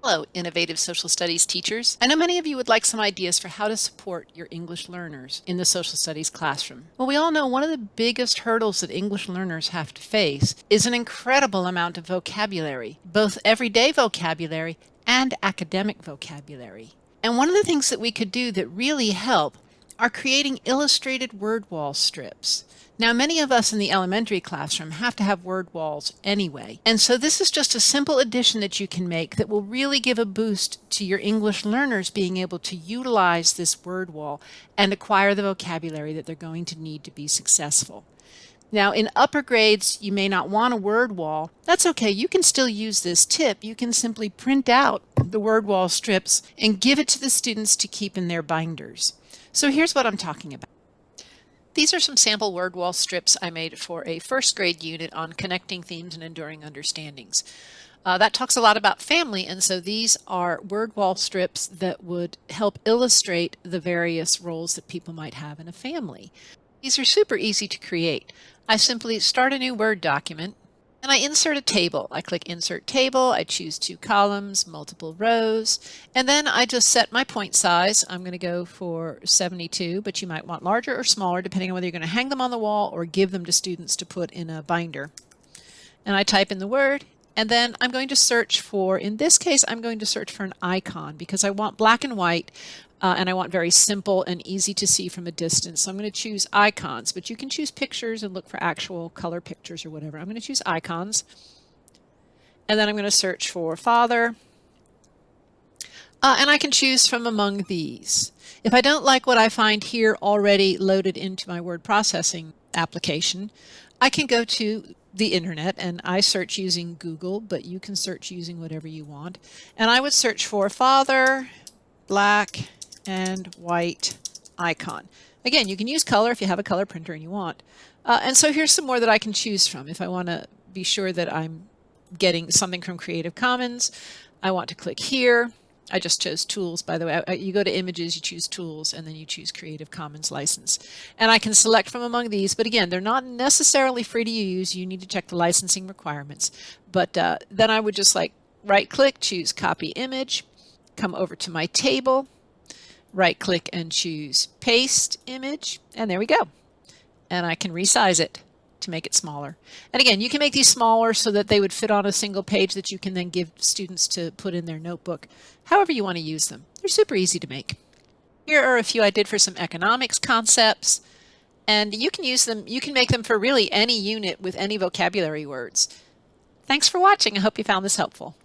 Hello, innovative social studies teachers. I know many of you would like some ideas for how to support your English learners in the social studies classroom. Well, we all know one of the biggest hurdles that English learners have to face is an incredible amount of vocabulary, both everyday vocabulary and academic vocabulary. And one of the things that we could do that really help are creating illustrated word wall strips. Now, many of us in the elementary classroom have to have word walls anyway, and so this is just a simple addition that you can make that will really give a boost to your English learners being able to utilize this word wall and acquire the vocabulary that they're going to need to be successful. Now, in upper grades, you may not want a word wall. That's okay. You can still use this tip. You can simply print out the word wall strips and give it to the students to keep in their binders. So here's what I'm talking about. These are some sample word wall strips I made for a first grade unit on connecting themes and enduring understandings. That talks a lot about family, and so these are word wall strips that would help illustrate the various roles that people might have in a family. These are super easy to create. I simply start a new Word document and I insert a table. I click Insert Table, I choose 2 columns, multiple rows, and then I just set my point size. I'm going to go for 72, but you might want larger or smaller depending on whether you're going to hang them on the wall or give them to students to put in a binder. And I type in the word, and then I'm going to search for, in this case, I'm going to search for an icon because I want black and white. And I want very simple and easy to see from a distance. So I'm going to choose icons, but you can choose pictures and look for actual color pictures or whatever. I'm going to choose icons. And then I'm going to search for father. And I can choose from among these. If I don't like what I find here already loaded into my word processing application, I can go to the internet and I search using Google, but you can search using whatever you want. And I would search for father, black, and white icon. Again, you can use color if you have a color printer and you want. And so here's some more that I can choose from. If I want to be sure that I'm getting something from Creative Commons, I want to click here. I just chose tools, by the way. You go to images, you choose tools, and then you choose Creative Commons license. And I can select from among these, but again, they're not necessarily free to use. You need to check the licensing requirements. But then I would just right click, choose copy image, come over to my table, right click and choose paste image, and there we go. And I can resize it to make it smaller. And again, you can make these smaller so that they would fit on a single page that you can then give students to put in their notebook, however you want to use them. They're super easy to make. Here are a few I did for some economics concepts, and you can use them, you can make them for really any unit with any vocabulary words. Thanks for watching. I hope you found this helpful.